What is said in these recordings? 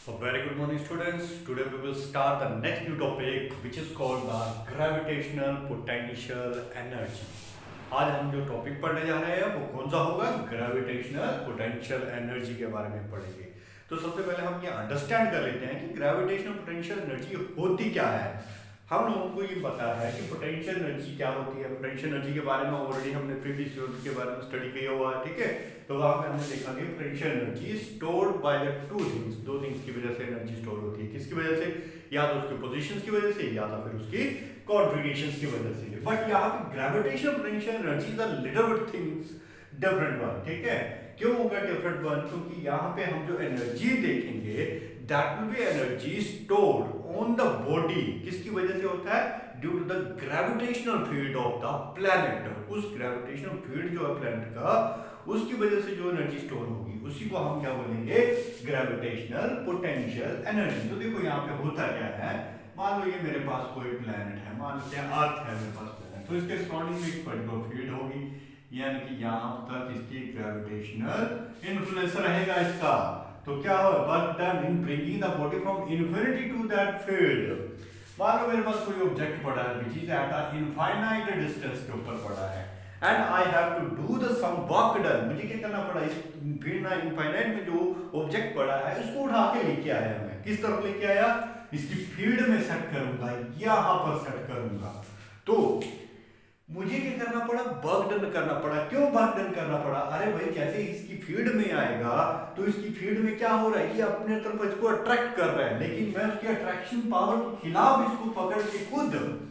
A very good morning, students. Today we will start the next new topic, which is called the gravitational potential energy. आज हम जो topic पढ़ने जा रहे हैं वो कौन सा होगा? ग्रेविटेशनल पोटेंशियल एनर्जी के बारे में पढ़ेंगे। तो सबसे पहले हम ये अंडरस्टैंड कर लेते हैं कि ग्रेविटेशनल पोटेंशियल एनर्जी होती क्या है। हम लोगों को ये पता है कि पोटेंशियल एनर्जी क्या होती है। पोटेंशियल एनर्जी के बारे में ऑलरेडी हमने प्रीवियस यूनिट के बारे में स्टडी किया हुआ है, ठीक है। तो वहां पे हमने देखा कि potential energy stored by the दो थिंग्स की वजह से एनर्जी स्टोर होती है। किसकी वजह से? या तो उसके पोजीशंस की वजह से या तो फिर उसकी कॉन्फ़िगरेशंस की वजह से। बट यहाँ पे gravitational potential energy is a little bit things different one, ठीक है। क्यों होगा डिफरेंट वन? क्योंकि यहाँ पे हम जो एनर्जी देखेंगे that will be energy stored on the body. किसकी वजह से होता है? Due to the gravitational field of the planet. उस ग्रेविटेशनल फील्ड जो है प्लैनेट का, उसकी वजह से जो एनर्जी स्टोर होगी उसी को हम क्या बोलेंगे? Gravitational potential energy. तो देखो यहाँ पे होता क्या है, मान लो ये मेरे पास कोई प्लैनेट है, मान लो क्या अर्थ है मेरे पास प्लैनेट, तो इसके सराउंडिंग में एक पर्टिकुलर फील्ड होगी, यानी कि यहाँ तक इसकी ग्रेविटेशनल इन्फ्लुएंस रहेगा इसका। तो क्या हो? Work done in bringing the body from infinity to that field. मान लो मेरे पास कोई ऑब्जेक्ट पड़ा है which is at a infinite distance के ऊपर पड़ा है and I have to do the some work done. मुझे क्या करना पड़ा? इस फील्ड ना इनफाइनाइट में जो ऑब्जेक्ट पड़ा है उसको उठा के लेके आया मैं। किस तरफ लेके आया? इसकी फील्ड में सेट करूंगा, यहां पर सेट करूंगा। तो मुझे क्या करना पड़ा? वर्क डन करना पड़ा। क्यों वर्क डन करना पड़ा? अरे भाई जैसे इसकी फील्ड में आएगा तो इसकी फील्ड में क्या हो रहा है? ये अपने तरफ इसको अट्रैक्ट कर रहा है, लेकिन मैं उसकी अट्रैक्शन पावर के खिलाफ इसको पकड़ के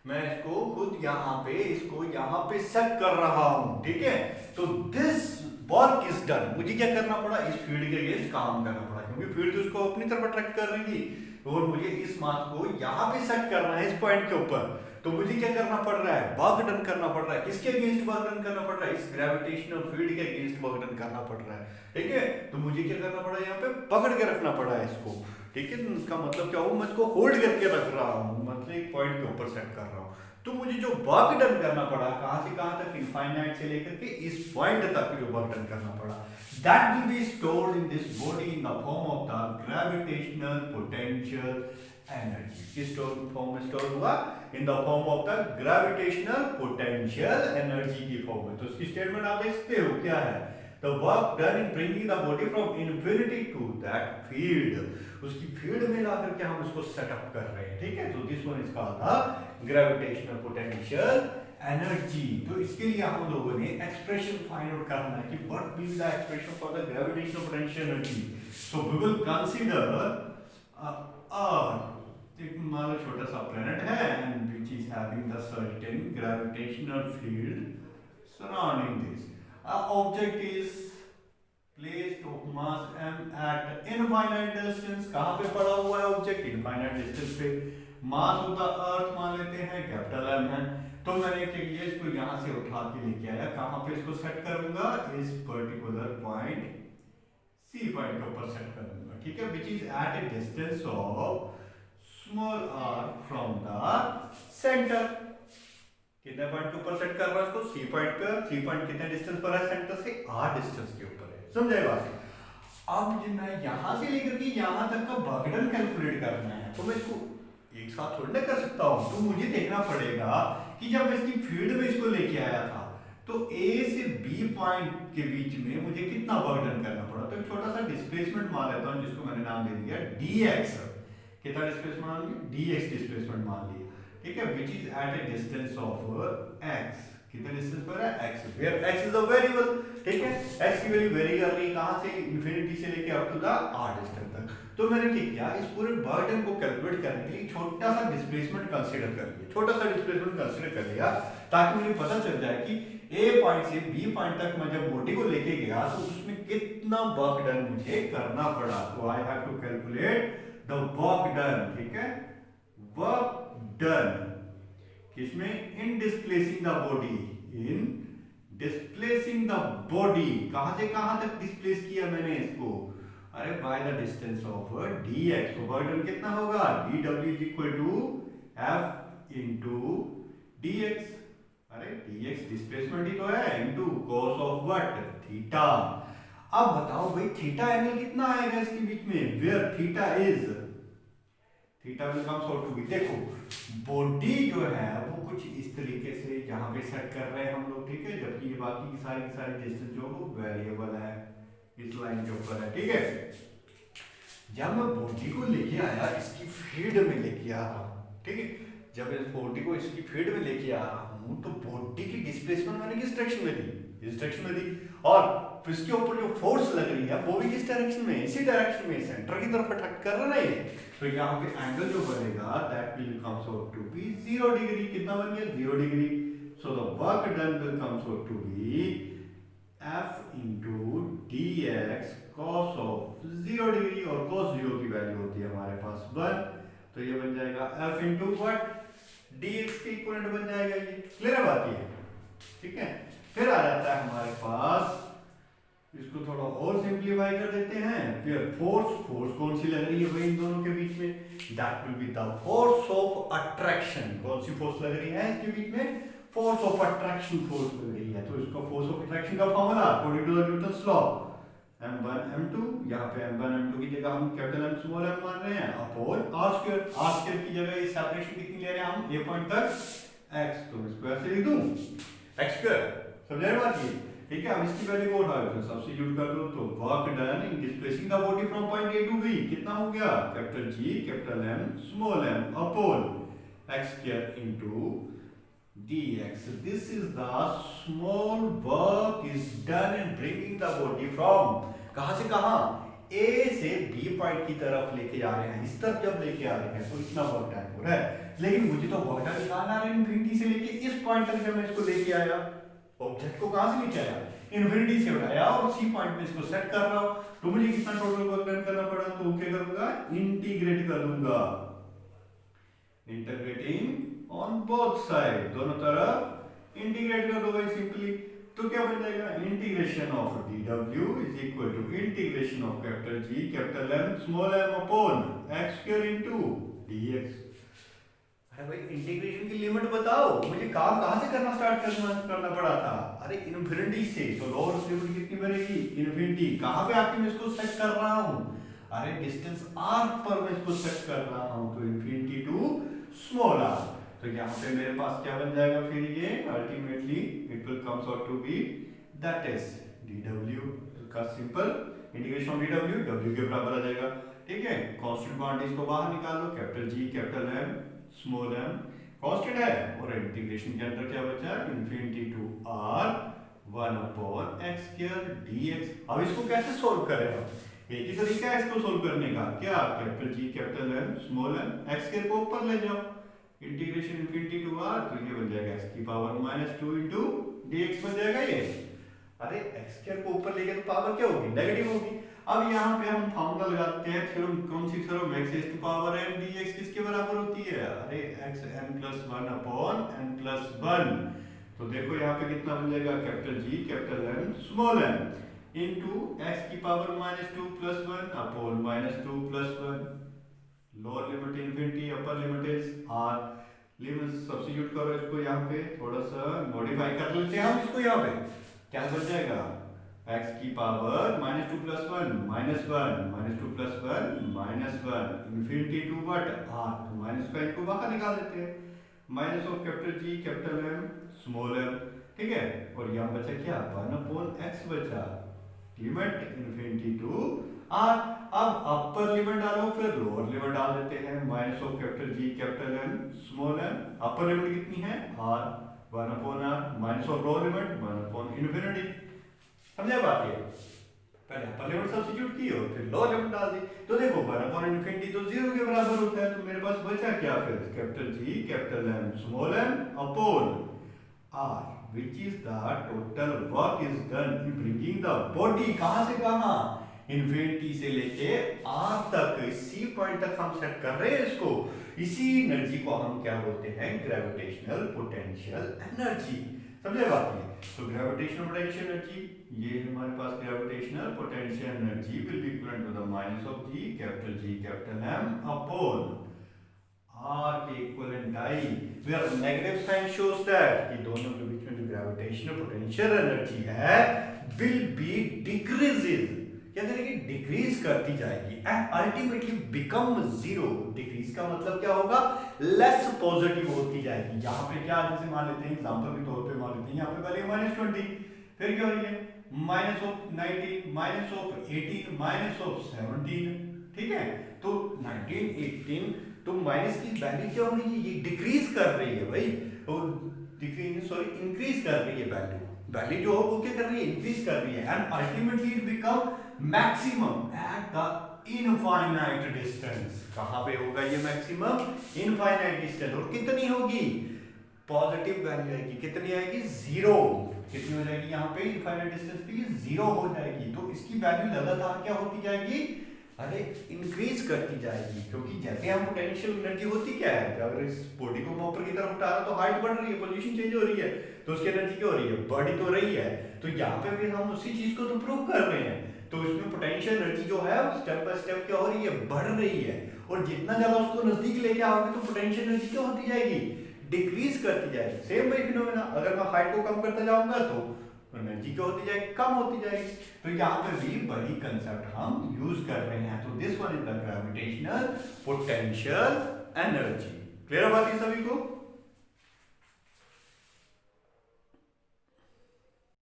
मैं इसको खुद यहाँ पे सेट कर रहा हूं, ठीक है। तो दिस वर्क इज डन। मुझे क्या करना पड़ा? इस फील्ड के अगेंस्ट काम करना पड़ा, क्योंकि फील्ड तो इसको अपनी तरफ अट्रैक्ट कर रही थी और मुझे इस मास को यहाँ पे सेट करना है, इस पॉइंट के ऊपर। तो मुझे क्या करना पड़ रहा है? वर्क डन करना पड़ रहा है। किसके अगेंस्ट वर्क डन करना पड़ रहा है? इस ग्रेविटेशनल फील्ड के अगेंस्ट वर्क डन करना पड़ रहा है, ठीक है। तो मुझे क्या करना पड़ा? यहाँ पे पकड़ के रखना पड़ा है इसको, ठीक है। इसका मतलब क्या हो? मैं इसको होल्ड करके रख रहा हूँ, मतलब एक पॉइंट के ऊपर सेट कर रहा हूँ। तो मुझे जो वर्क डन करना पड़ा, कहां से कहां तक? इनफाइनाइट से लेकर के इस पॉइंट तक जो वर्क डन करना पड़ा, that will be stored in this body in the form of the gravitational potential energy. किस फॉर्म में स्टोर हुआ? In the form of the gravitational potential energy की फॉर्म में। तो इसकी स्टेटमेंट आप देख सकते हो क्या है? The work done in bringing the body from infinity to that field. उसकी फील्ड में ला करके हम उसको सेटअप कर रहे हैं, ठीक है। तो this one is called the gravitational potential energy. तो इसके लिए हम लोगों ने एक्सप्रेशन फाइंड आउट करना है कि what will be the expression for the gravitational potential energy. So we will consider earth, एक मान लो छोटा सा प्लेनेट है and which is having the certain gravitational field surrounding this. Object is placed of mass m at infinite distance। कहां पे पड़ा हुआ है ऑब्जेक्ट? इनफाइनाइट डिस्टेंस पे। मास ऑफ द अर्थ मान लेते हैं कैपिटल M है। तो मैंने क्या किया? इसको यहां से उठा के लेके आया, कहां पे इसको सेट करूंगा? इस पर्टिकुलर पॉइंट C पॉइंट के ऊपर सेट करूंगा, ठीक है, which is at a distance of small r from the centre. कितने पॉइंट के ऊपर सेट कर रहा है इसको? सी पॉइंट पे। सी पॉइंट कितने डिस्टेंस पर है सेंटर से? r डिस्टेंस के ऊपर है, समझे बात? अब जब मैं यहां से लेकर के यहां तक का वर्क डन कैलकुलेट करना है तो मैं इसको एक साथ थोड़ी ना कर सकता हूं। तो मुझे देखना पड़ेगा कि जब मैं इसकी फील्ड में इसको लेके आया था तो A से B पॉइंट के बीच में मुझे कितना वर्क डन करना पड़ा। तो एक छोटा सा डिस्प्लेसमेंट मान लेता हूं, जिसको मैंने नाम दे दिया dx। कितना डिस्प्लेसमेंट मान लिया? dx डिस्प्लेसमेंट मान लिया, ठीक है, which is at a distance of x। कितने डिस्टेंस पर है? x, where x is a variable, ठीक है। x की वैल्यू वेरी कर रही है, कहां से? इंफिनिटी से लेके up to the r distance तक। तो मैंने क्या किया? इस पूरे बर्डन को कैलकुलेट करने के लिए छोटा सा डिस्प्लेसमेंट कंसीडर कर लिया, छोटा सा डिस्प्लेसमेंट कंसीडर कर लिया, ताकि मुझे पता चल जाए कि a पॉइंट से b पॉइंट तक मैं जब बॉडी को लेके गया तो उसमें कितना वर्क डन मुझे करना पड़ा। तो I have to calculate the work done, ठीक है, वर्क डन किसमें? In displacing the body, in displacing the body. कहां से कहां तक डिस्प्लेस किया मैंने इसको? अरे by the distance of dx। तो वर्क डन कितना होगा? dw is equal to f into dx। अरे dx डिस्प्लेसमेंट ही तो है, into cos of what? Theta. अब बताओ भाई थीटा एंगल कितना आएगा इसके बीच में, where theta is, theta will comes out to be, देखो बॉडी जो है वो कुछ इस तरीके से यहाँ पे सेट कर रहे हैं हम लोग, ठीक है, जबकि ये बाकी की सारी डिस्टेंस जो वो वेरिएबल है इस लाइन के ऊपर है, ठीक है। जब मैं बॉडी को लेके आया इसकी फील्ड में लेके आ रहा हूँ, ठीक है, जब इस बॉडी को इसकी फील्ड में लेके आ रहा हूँ तो बॉडी की डिस्प्लेसमेंट मैंने किस डायरेक्शन में दी, इस डायरेक्शन में दी, और इसके ऊपर जो फोर्स लग रही है वो भी किस डायरेक्शन में, इसी डायरेक्शन में, सेंटर की तरफ अटैक कर रहा है ये, तो यहाँ पे एंगल जो बनेगा that will comes out to be 0 degree, कितना बन गया 0 degree, so the work done will comes out to be f into dx cos of 0 degree, और cos 0 की वैल्यू होती है हमारे पास 1, तो ये बन जाएगा f into what dx के इक्विवेलेंट बन जाएगा ये, क्लियर बात ये, ठीक है। फिर आ जाता है हमारे पास, इसको थोड़ा और सिंप्लीफाई कर देते हैं, फिर फोर्स कौन सी लग रही है भाई इन दोनों के बीच में, that will be the force of attraction, कौन सी फोर्स लग रही है इसके बीच में, फोर्स ऑफ अट्रैक्शन फोर्स लग रही है, तो इसका फोर्स ऑफ अट्रैक्शन का formula according to the Newton's law m1 m2, यहाँ पे m1 m2 की जगह हम कैपिटल M स्मॉल m मान रहे हैं, अपॉन r² की जगह ये सेपरेशन कितनी ले रहे हैं हम, a पॉइंट तक x, तो इसको ऐसे लिख दूं x², समझ रहे बात ये, ठीक है। अब इसकी वैल्यू को उठाओ तो सब्स्टिट्यूट कर दो, तो work done in displacing the body from point A to B कितना हो गया, capital G capital M small m upon x² into dx, this is the small work is done in bringing the body from, कहां से कहां, A से B point की तरफ लेके जा रहे हैं, इस तरफ जब लेके आ रहे हैं तो इतना वर्क डन हो रहा है, लेकिन मुझे तो वर्क डन निकालना है इनफिनिटी से लेके इस पॉइंट तक, जब मैं इसको लेके आया ऑब्जेक्ट को कहां से लेके आया, इनफिनिटी से उठाया और सी पॉइंट पे इसको सेट कर रहा हूं, तो मुझे कितना टोटल वर्क डन करना पड़ा, तो क्या करूंगा, इंटीग्रेट कर दूंगा, इंटीग्रेटिंग ऑन बोथ साइड, दोनों तरफ इंटीग्रेट कर दो भाई सिंपली, तो क्या बन जाएगा, integration of dw is equal to integration of capital G capital M small m upon x² into dx। अरे भाई इंटीग्रेशन की लिमिट बताओ, मुझे काम कहां से करना पड़ा था, अरे इनफिनिटी से, तो लोअर लिमिट कितनी बनेगी, इनफिनिटी, कहां पे आके मैं इसको सेट कर रहा हूं, अरे डिस्टेंस r पर मैं इसको सेट कर रहा हूं, तो इनफिनिटी टू स्मॉल r, तो यहाँ पे मेरे पास क्या बन जाएगा फिर ये, ultimately it will comes out to be that is dw का simple integration of dw w के बराबर आ जाएगा, ठीक है। कांस्टेंट क्वांटिटीज को बाहर निकाल लो, capital G capital M small m constant है, और इंटीग्रेशन के अंदर क्या बचा, infinity to r 1 upon x² dx। अब इसको कैसे सोल्व करें, एक ही तरीका है इसको सोल्व करने का, क्या, capital G capital M small m x² को ऊपर ले जाओ, इंटीग्रेशन इनफिनिटी टू r, तो ये बन जाएगा x की पावर -2 इनटू dx बन जाएगा ये, अरे x² को ऊपर ले गए तो पावर क्या होगी, नेगेटिव होगी। अब यहाँ पे हम फार्मूला लगाते हैं, थ्योरम, कौन सी थ्योरम, x की पावर m dx किसके बराबर होती है, अरे x n+1 अपॉन n+1, तो देखो यहाँ पे कितना बन जाएगा, capital G capital M small m into x की power -2 + 1 upon -2 + 1, lower limit infinity, upper limit is r, limit substitute करो इसको, यहाँ पे थोड़ा सा मॉडिफाई कर लेते हैं हम इसको, यहाँ पे क्या बन जाएगा, x की power -2 + 1 -1 -2 + 1 -1 infinity to what r, तो माइनस का इनको बाहर निकाल देते हैं, minus of capital G capital M small m, ठीक है, और यहाँ बचा क्या, 1 अपॉन x बचा, लिमिट इनफिनिटी टू r। अब अपर लिमिट डालो, फिर लोअर लिमिट डाल देते हैं, minus of capital G capital M small m, upper limit कितनी है r, 1 upon r, minus of lower limit 1 upon infinity, समझे बात ये, पहले अपर लिमिट सब्स्टिट्यूट की और फिर लोअर लिमिट डाल दी, तो देखो 1 अपॉन इनफिनिटी तो 0 के बराबर होता है, तो मेरे पास बचा क्या फिर, capital G capital M small m upon r, which is the total work is done in bringing the body, कहां से कहां, इनफिनिटी से लेके r तक, इसी पॉइंट तक हम सेट कर रहे हैं इसको, इसी एनर्जी को हम क्या बोलते हैं, ग्रेविटेशनल पोटेंशियल एनर्जी, समझे बात ये, तो ग्रेविटेशनल पोटेंशियल एनर्जी, ये हमारे पास gravitational potential energy will be equal to the minus of G capital M upon r के equivalent I, where negative sign shows that कि दोनों के बीच में जो ग्रेविटेशनल पोटेंशियल एनर्जी है विल बी डिक्रीजेज, क्या करेगी, डिक्रीज करती जाएगी and ultimately become zero. Decrease का मतलब क्या होगा, लेस पॉजिटिव होती जाएगी। यहाँ पे क्या, जैसे मान लेते हैं एग्जांपल के तौर पे मान लेते हैं, यहाँ पे पहले -20, फिर क्या हो रही है -19, -18, -17, ठीक है। तो 19, 18 तो माइनस की वैल्यू क्या हो रही है, ये डिक्रीज कर रही है भाई, डिक्रीज सॉरी इंक्रीज कर रही है वैल्यू, वैल्यू जो हो वो क्या कर रही है, इंक्रीज कर रही है and ultimately it become maximum at the infinite distance. कहां पे होगा ये मैक्सिमम, इनफाइनाइट डिस्टेंस। और कितनी होगी, पॉजिटिव वैल्यू आएगी, कितनी आएगी, जीरो। कितनी हो जाएगी यहाँ पे, इनफाइनाइट डिस्टेंस पे ये जीरो हो जाएगी। तो इसकी वैल्यू लगातार क्या होती जाएगी, अरे इंक्रीज करती जाएगी, क्योंकि जैसे हम पोटेंशियल एनर्जी होती क्या है, अगर इस बॉडी को मैं ऊपर की तरफ उठा रहा तो हाइट बढ़ रही है, पोजीशन चेंज हो रही है, तो उसकी एनर्जी क्या हो रही है, बढ़ी तो रही है। तो यहाँ पे भी हम उसी चीज को तो प्रूव कर रहे हैं। तो इसमें पोटेंशियल एनर्जी जो है स्टेप बाय स्टेप क्या हो रही है, बढ़ रही है। और जितना ज्यादा उसको नजदीक लेके आओगे तो पोटेंशियल एनर्जी क्या होती जाएगी, डिक्रीज करती जाएगी। सेम वही फिनोमेना, अगर मैं हाइट को कम करता जाऊंगा तो एनर्जी क्या होती जाएगी, कम होती जाएगी। तो यहाँ पे भी वही कंसेप्ट हम यूज कर रहे हैं। तो this one is the gravitational potential energy. Clear बात है सभी को।